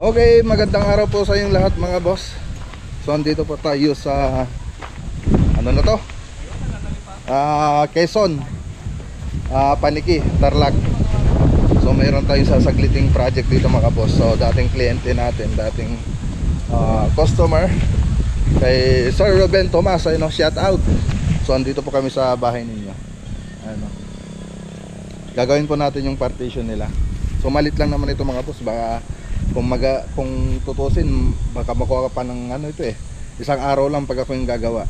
Okay, magandang araw po sa inyong lahat mga boss. So andito po tayo sa ano na to? Quezon, Paniki, Tarlac. So mayroon tayong sasagliting project dito mga boss. So dating kliyente natin, dating customer kay Sir Ruben Tomas, ayun, shout out. So andito po kami sa bahay ninyo. Ano, gagawin po natin yung partition nila. So malit lang naman ito mga boss. Baka kung tutusin baka makuha ka pa ng ano ito isang araw lang pag ako yung gagawa.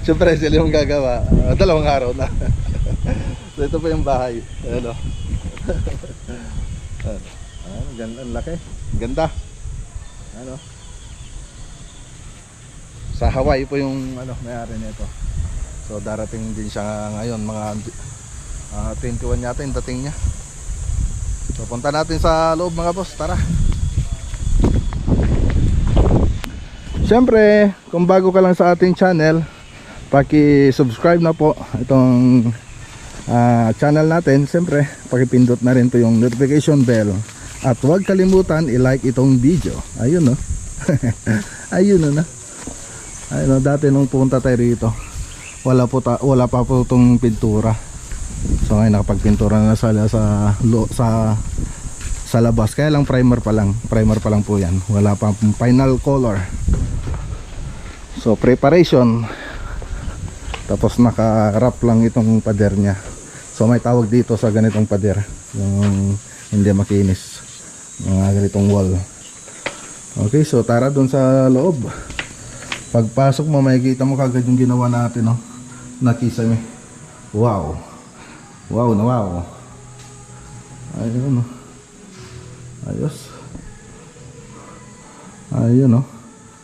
Siyempre sila yung gagawa, 2 araw na. So ito po yung bahay, ano. Ganda, ang laki, ganda, ano. Sa Hawaii po yung ano may-ari nito. So darating din siya ngayon, mga 21 yata yung dating niya. So punta natin sa loob mga boss, tara. Siyempre, kung bago ka lang sa ating channel, paki-subscribe na po itong channel natin. Siyempre, paki-pindot na rin to yung notification bell. At huwag kalimutan i-like itong video. Ayun no. Ayun no. Ayun no, dati nung pumunta tayo rito, wala pa po itong pintura. So ngayon nakapagpintura na sa labas. Kaya lang primer pa lang po yan. Wala pa final color. So preparation. Tapos naka-wrap lang itong pader nya. So may tawag dito sa ganitong pader, yung hindi makinis, mga ganitong wall. Okay, so tara dun sa loob. Pagpasok mo makikita mo kagad yung ginawa natin, no? Nakisame. Wow. Wow na wow. Ayun, no. Ayos. Ayun, no.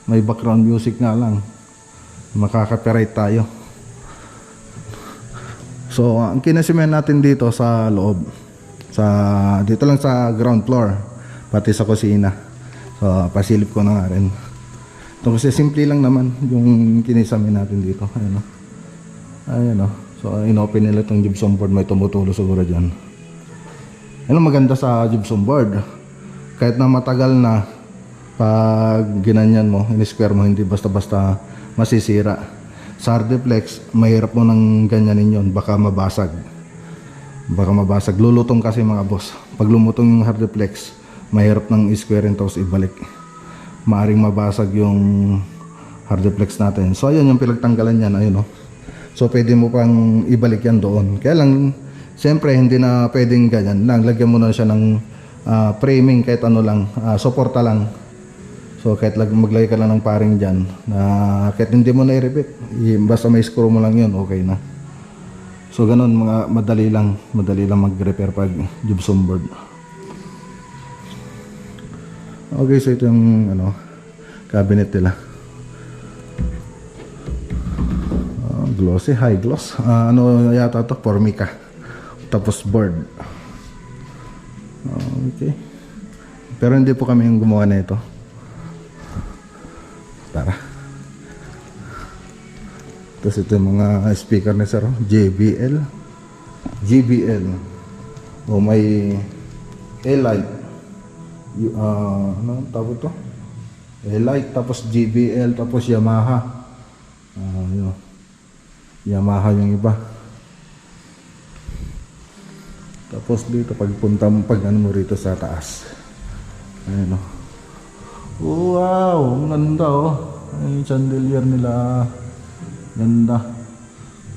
May background music nga lang. Makaka-copyright tayo. So ang kinasimen natin dito sa loob, dito lang sa ground floor, pati sa kusina. So pasilip ko na nga rin. Ito kasi simple lang naman yung kinisamin natin dito. Ayun, no. Ayun, no. So inopen nila itong gypsum board. May tumutulo siguro dyan. Ano maganda sa gypsum board, kahit na matagal na, pag ginanyan mo, in-square mo, hindi basta-basta masisira. Sa hardiplex, mahirap mo nang ganyanin yun, baka mabasag. Lulutong kasi mga boss. Pag lumutong yung hardiplex, mahirap nang i-square rin tapos ibalik. Maaring mabasag yung hardiplex natin. So ayun yung pinagtanggalan yan, ayun, no. So pwede mo pang ibalik yan doon. Kaya lang, siyempre hindi na pwedeng ganyan lang. Lagyan mo na siya ng framing, kahit ano lang, suporta lang. So kahit maglagay ka lang ng paring dyan, kahit hindi mo na i-repeat, basta may screw mo lang yun, okay na. So ganun, mga madali lang mag-repair pag gypsum board. Okay, so ito yung ano, cabinet nila. Glossy, high gloss. Ano yata to? Formica. Tapos board. Okay. Pero hindi po kami yung gumawa na ito. Tara. Tapos ito yung mga speaker ni sir. JBL. O may A-Light. Ano tawag to? A-Light. Tapos JBL. Tapos Yamaha. Yun. Yamaha yung iba. Tapos dito pagpunta mo, pag ano mo rito sa taas, ayun, oh. Wow, ang ganda, oh. Ay, chandelier nila, ganda.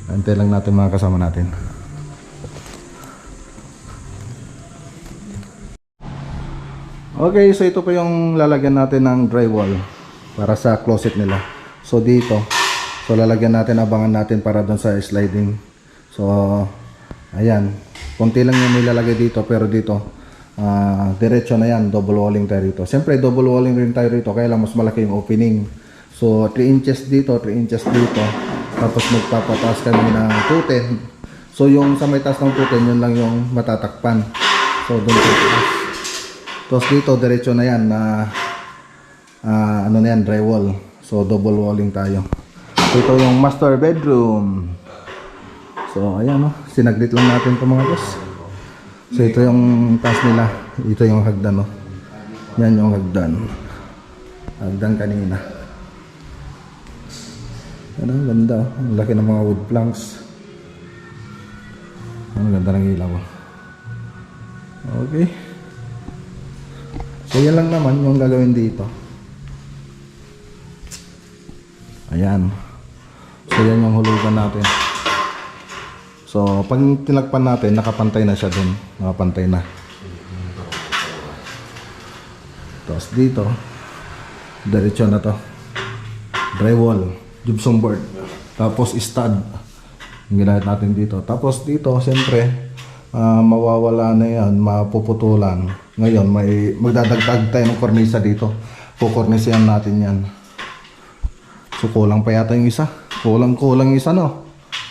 Antay lang natin mga kasama natin. Okay, so ito po yung lalagyan natin ng drywall para sa closet nila. So dito, so lalagyan natin, abangan natin para doon sa sliding. So ayan, konti lang yung nilalagay dito, pero dito diretso na yan, double walling tayo rito. Siyempre double walling rin tayo rito, kaya lang mas malaki yung opening. So 3 inches dito, 3 inches dito. Tapos magpapataas kami ng 210. So yung sa may taas ng 210, yun lang yung matatakpan. So doon sa taas. Tapos dito diretso na yan na ano na yan, drywall. So double walling tayo. Ito yung master bedroom. So ayan, no, sinaglit lang natin ito mga boss. So ito yung taas nila. Ito yung hagdan, no. Yan yung hagdan. Hagdan kanina. Ano, ganda. Ang laki ng mga wood planks. Ang ganda ng ilaw. Okay. So yan lang naman yung gagawin dito. Ayan. So yan yung hulugan natin. So pag tinagpan natin, nakapantay na siya dun. Nakapantay na. Tapos dito, diretso na to. Drywall, gypsum board. Tapos stud. Yung ginamit natin dito. Tapos dito, siyempre, mawawala na yan, mapuputulan. Ngayon, may magdadagdag tayo ng kornisa dito. Kukornisihan natin yan. So, kulang pa yata yung isa. Kulang isa, no?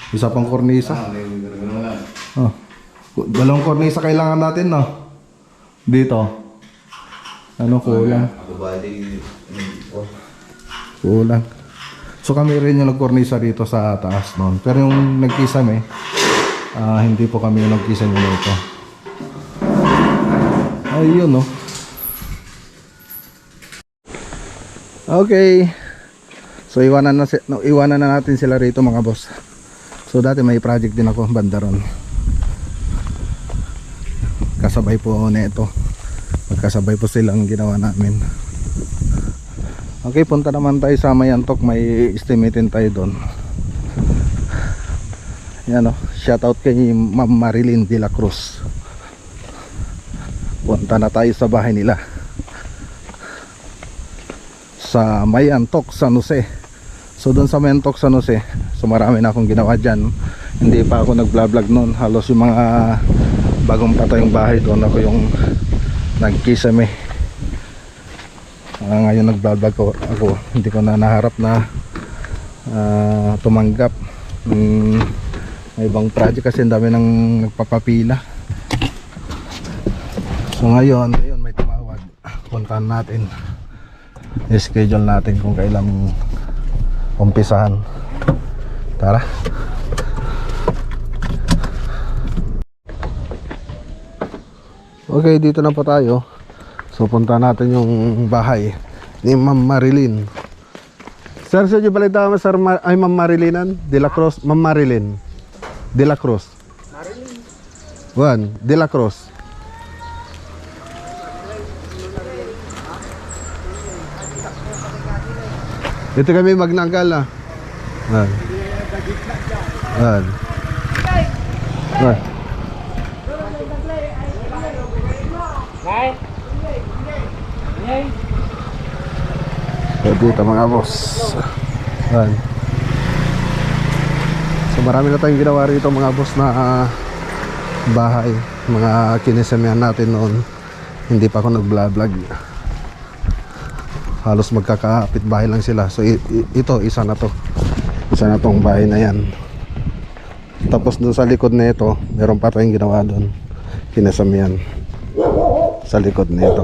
Isa pang kornisa. Oh. Dalawang kornisa kailangan natin, no? Dito. Ano, kulang? Kulang. So kami rin yung nagkornisa rito sa taas noon. Pero yung nagkisame, hindi po kami yung nagkisame nito. Ayun, no? Okay. So iwanan na natin sila rito, mga boss. So dati may project din ako, bandaron. Kasabay po nito. Magkasabay po silang ginawa namin. Okay, punta naman tayo sa Mayantok. May estimatin tayo doon. Yan, o. Shoutout kay Ma'am Marilyn de la Cruz. Punta na tayo sa bahay nila sa Mayantok, San Jose. So doon sa Mayantok, San Jose, so marami na akong ginawa dyan. Hindi pa ako nag-vlog noon. Halos yung mga bagong patayong bahay doon ako yung nagkisame. Ngayon nag-vlog ako. Hindi ko na naharap na tumanggap may ibang project kasi ang dami nang nagpapapila. So ngayon may tumawag. Puntahan natin, i-schedule natin kung kailan umpisahan. Tara. Okay, dito na po tayo. So punta natin yung bahay ni Ma'am Marilyn. Sir, sa balita mo, Sir ay Ma'am Marilinan de la Cruz, Ma'am Marilyn de la Cruz. Marilyn. Juan de la Cruz. Ito kami magnanggal na. Yan. So dito mga boss. Yan. So marami na tayong ginawa rito mga boss na bahay. Mga kinisamihan natin noon. Hindi pa ako nag-vlog. Halos magkakapit bahay lang sila. So ito, isa na to. Isa na tong bahay na yan. Tapos dun sa likod na ito, meron pa tayong ginawa doon. Kinasamihan. Sa likod na ito.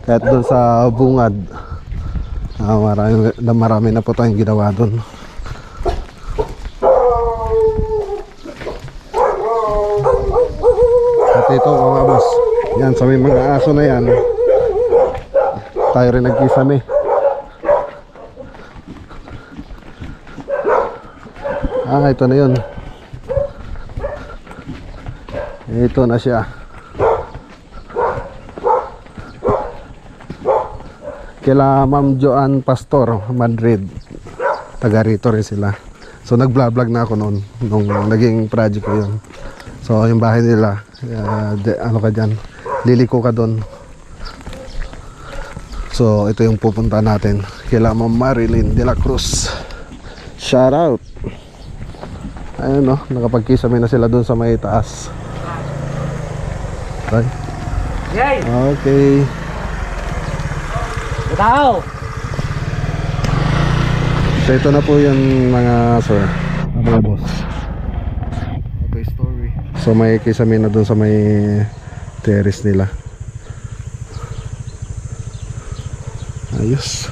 Kahit doon sa bungad, marami na po tayong ginawa doon. At ito mga boss, yan sa may mga aso na yan, tayo rin nagkisame. Ito na yun. Ito na siya. Kila Ma'am Joan Pastor, Madrid. Taga rito rin sila. So nag-vlog na ako noon nung naging project ko yun. So yung bahay nila, ano ka dyan, liliko ka doon. So ito yung pupunta natin. Kila Ma'am Marilyn de la Cruz. Shout out. Ayun, no, nakapagkisame na sila doon sa may taas. Okay. Okay. Tao. So ito na po yung mga sir, mga boss. Okay, story. So may kisame na doon sa may terrace nila. Ayos.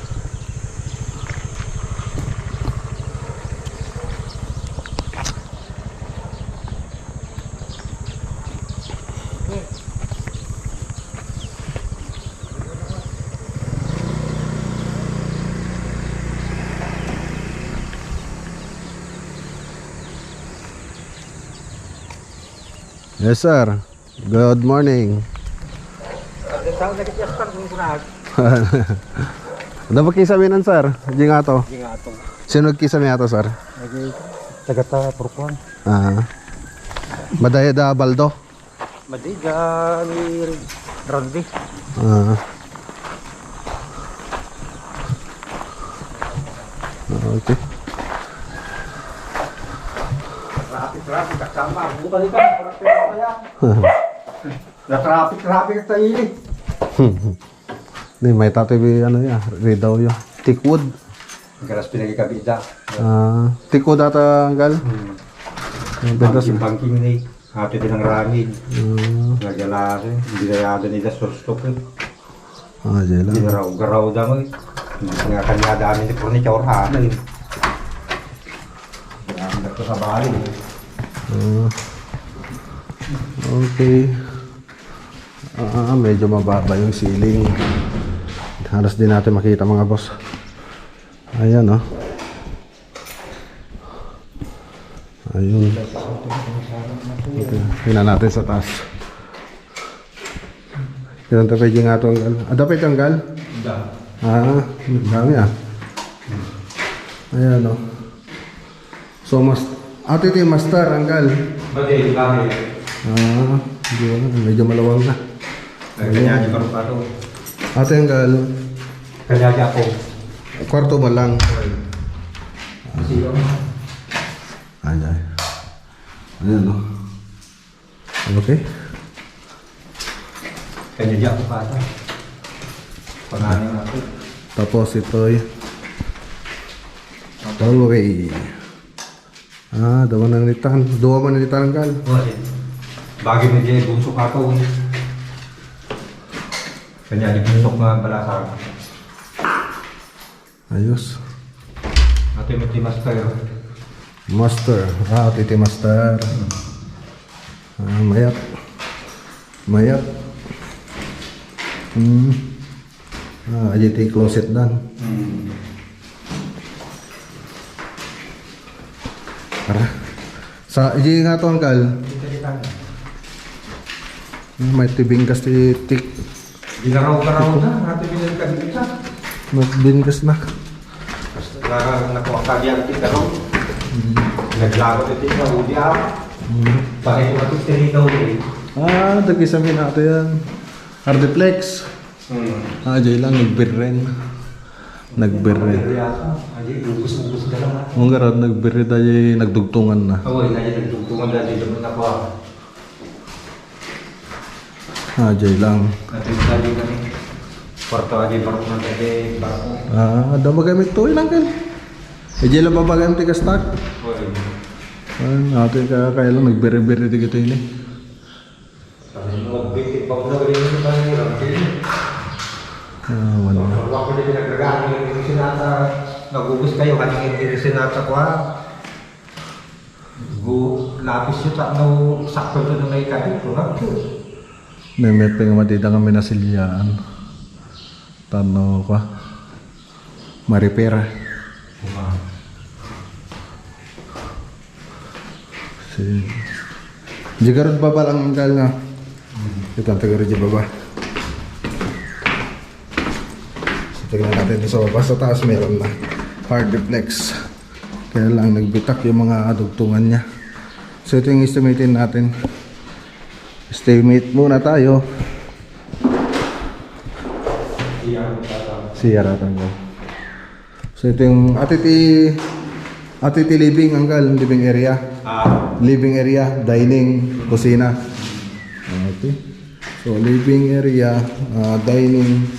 Yes sir. Good morning. Ano ba kisaminan sir? Di nga to. Sino nagkisami ato sir? Tagata Purkuan. Madaya da Baldo. Madiga ni Randy. Okay. Traffic kasama. Bukan ikaw. Na-traffic at tayo. Di may tatoy ano ya, redaw yo. Thickwood. Garas pinagkakabida. Thickwood ata anggal. Banking ni. Ato din ang rangin. Nagalasin. Hindi na yado nila sustok. Diyan lang. Hindi na raw-garaw da mo. Nga kanya dami ni Purni Chaurhan. Marami na ito sa bali. Okay. Medyo mababa yung ceiling. Halos din natin makita mga boss. Ayan oh. Ayun. Okay. Tingnan natin sa taas. Ilan tayo pwede nga ito anggal? Dapat anggal? Dami ah. Ayan oh. So ito yung master anggal. Bagay, bagay. Hindi wala. Medyo malawang na. Kanya di pa ito. Ate anggal. Kanya di ako. Kwarto mo lang. Sino? Ayan. Ayan o. Okay. Kanya di ako pa ito. Panganin natin. Tapos ito'y hallway. Dua mananitan. Dua mananitan anggal. Bagay mo dyan, bunsok ako. Kanya di bunsok na balasang. Ayos. Ate mo di master. Master. Titi master. Mayat. Mayat. Ajiti closet dan. Tara. Sa iji nga to angkal. May tibingkas ti tik. Ginaraw-garaw na. Ate binagkagita. Magbingkas na. Nakuha ka diyan ti garaw. Naglagot ito yung huli ako. Bakit ko matutiri daw eh. Dagisami natin yan. Hardiplex. Jay lang, nagbirren. Nagbirren. Ay, lubos-lubos ka lang ha. Ang garad, nagbirren tayo, nagdugtungan na. Oo, nagdugtungan na dito mo nakuha. Jay lang. Natin tayo kami. Kwarto aja barko na tayo. Barko. Ada magamit to ilang kan. Jay lang babagan tiga stock. Natin kaya lang nagbirren-birren dito ini. Sabi mo, magbiti pa mo na rin yung tayo. Wala. Kalau ako din naglagaan yung sinata, nagubos kayo, kaningin yung sinata ko ha. Lapis yun sa sakto doon na may kabit ko ha. May pengamatida kami na silyaan. Tano ko. Maripera. Jika rin baba lang ang kal nga. Kita taga rin baba. So, tingnan natin sa baba. Sa taas meron na hard reflex. Kaya lang nagbitak yung mga dugtungan niya. So ito yung estimatein natin. Estimate muna tayo. Siyara tanggal. So ito yung atiti living anggal, living area. Living area, dining, kusina. Okay. So living area, dining,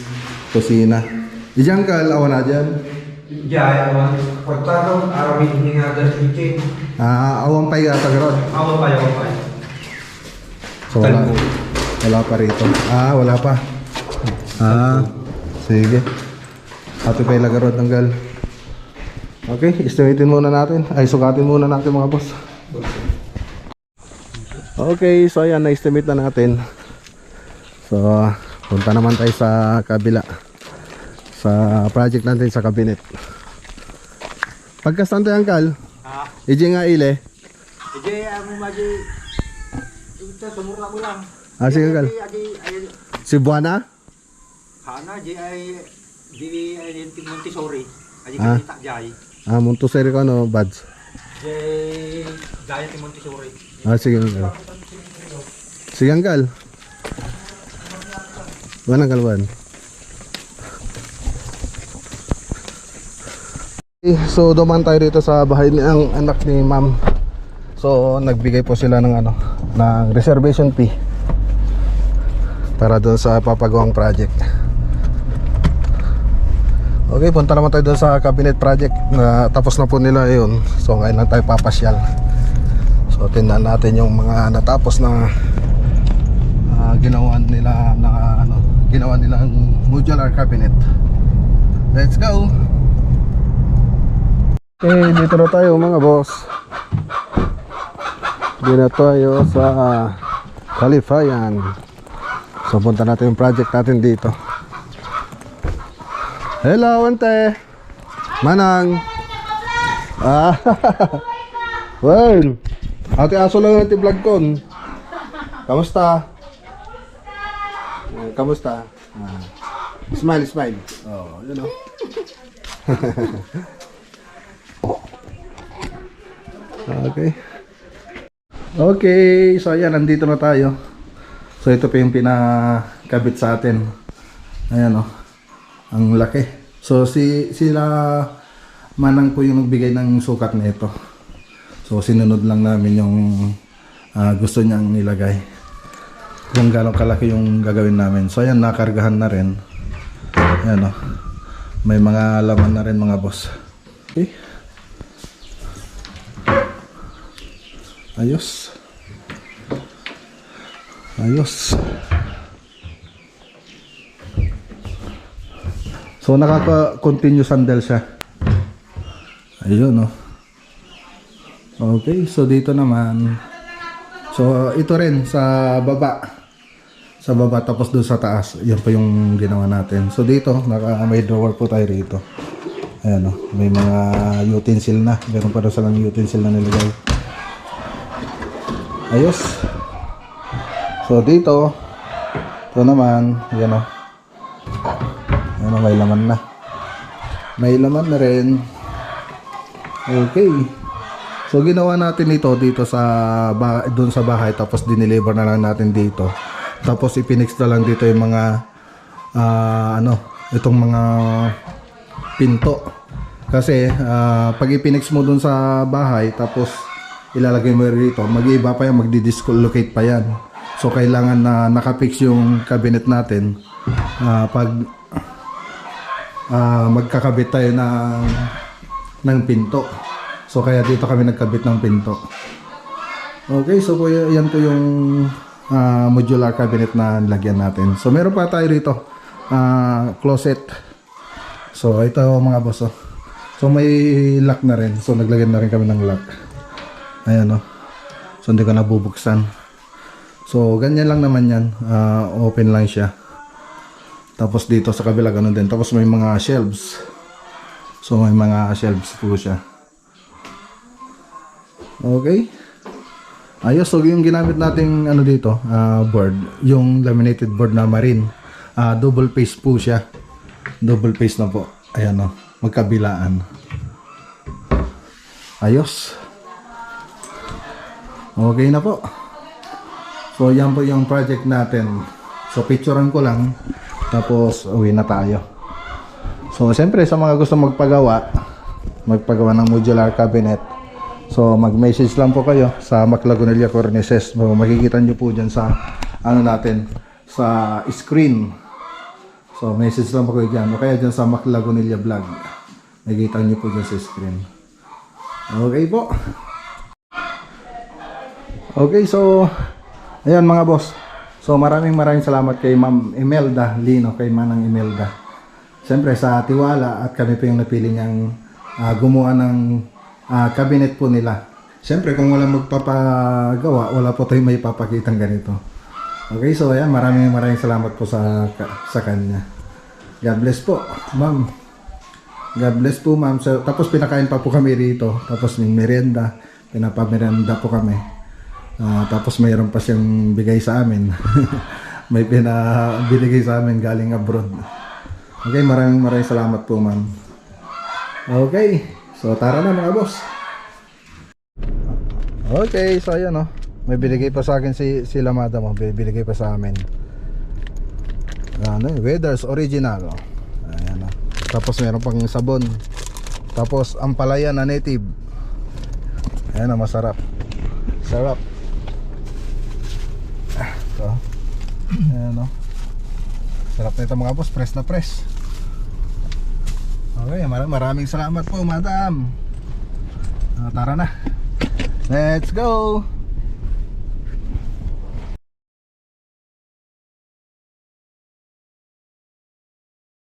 kusina. Diyan ka awan na dyan. Ya, pagtanong, arawin ni nga dahil kitchen. Awan pa yung tagarod. Awan pa. So wala pa rito. Wala pa. Sige. Ato pa yung lagarod tanggal. Okay, estimatein muna natin. Sukatin muna natin mga boss. Okay, so ayan, na-estimate na natin. So, punta naman tayo sa kabila. Sa project natin sa cabinet. Pagkastan tayo angkal? Iji nga ile? Ije, mo maji Ito, tumura mo lang. Sige, Uncle. Si Buana? Hana, di ay Montessori. Ay, Ah. kita jay. Montessori ka no, Bads? Jay, gaya ti Montessori. Sige, Uncle. Sige, Uncle. Buwan, Uncle, buwan. So dumaan tayo dito sa bahay ng anak ni ma'am. So nagbigay po sila ng ng reservation fee para doon sa papagawang project. Okay, punta naman tayo doon sa cabinet project na tapos na po nila yun. So ngayon lang tayo papasyal. So tingnan natin yung mga natapos na ginawa nila ginawa nilang modular cabinet. Let's go. Okay, dito na tayo mga boss. Dito na tayo sa Califayan. So punta natin yung project natin dito. Hello, ante. Manang. Well, ate aso lang yung vlog ko. Kamusta? Kamusta? Smile, smile. Oh, you know. Okay. Okay, so ayan, nandito na tayo. So ito pa yung pinakabit sa atin. Ayan oh. Ang laki. So sila Manang po yung nagbigay ng sukat na ito. So sinunod lang namin yung gusto niyang nilagay. Kung gaano kalaki yung gagawin namin. So ayan, nakargahan na rin. Ayan oh. May mga laman na rin mga boss. Okay. Ayos. Ayos. So nakaka-continue sandal siya. Ayun, no. Okay, so dito naman. So ito rin sa baba. Sa baba tapos doon sa taas. Yan po yung ginawa natin. So dito, may drawer po tayo rito. Ayan, no. May mga utensil na. Meron pa rin silang utensil na nilagay. Ayos. So dito, ito naman, yan o. Yan o, may laman na. May laman na rin. Okay. So ginawa natin ito dito sa doon sa bahay, tapos dineliver na lang natin dito. Tapos ipinix na lang dito yung mga itong mga pinto. Kasi pag ipinix mo doon sa bahay, tapos ilalagay mo rito, mag-iiba pa yan, magdi-dislocate pa yan. So kailangan na nakapix yung cabinet natin pag magkakabit tayo ng pinto. So kaya dito kami nagkabit ng pinto. Okay, so yan po yung modular cabinet na nilagyan natin. So meron pa tayo rito closet. So ito mga boss. So may lock na rin. So naglagyan na rin kami ng lock. Ayan o. So hindi ko nabubuksan. So ganyan lang naman yan. Open lang siya. Tapos dito sa kabila ganun din. Tapos may mga shelves. So may mga shelves po siya. Okay. Ayos. So yung ginamit nating dito, board. Yung laminated board na marine. Double face po siya. Double face na po. Ayan o. Magkabilaan. Ayos. Okay na po. So yan po yung project natin. So picturean ko lang. Tapos uwi na tayo. So siyempre sa mga gusto magpagawa ng modular cabinet, so mag-message lang po kayo sa Maclagunilla Cornices. So, makikita nyo po dyan sa natin sa screen. So message lang po kayo dyan. O kaya dyan sa Maclagunilla Vlog. Makikita nyo po dyan sa screen. Okay po. Okay, so ayan mga boss. So maraming salamat kay Ma'am Imelda Lino, kay Manang Imelda. Siyempre sa tiwala at kami po yung napili niyang gumawa ng cabinet po nila. Siyempre kung wala magpapagawa, wala po tayong may papakitang ganito. Okay, so ayan, maraming salamat po sa kanya. God bless po, Ma'am. God bless po, Ma'am. So, tapos pinakain pa po kami rito. Tapos may merienda, pinapamerenda po kami. Tapos mayroon pa siyang bigay sa amin. May binigay sa amin galing abroad. Okay, maraming salamat po, ma'am. Okay, so tara na mga boss. Okay, so ayan oh. May binigay pa sa akin si Lamada mo. Binigay pa sa amin. Weathers Original. Oh. Ayan oh. Tapos meron pang sabon. Tapos ampalaya na native. Ayan oh, masarap. Sarap. Ito. Ayan oh. Sarap na ito mga boss. Press na press. Okay, maraming salamat po, madam. Tara na. Let's go.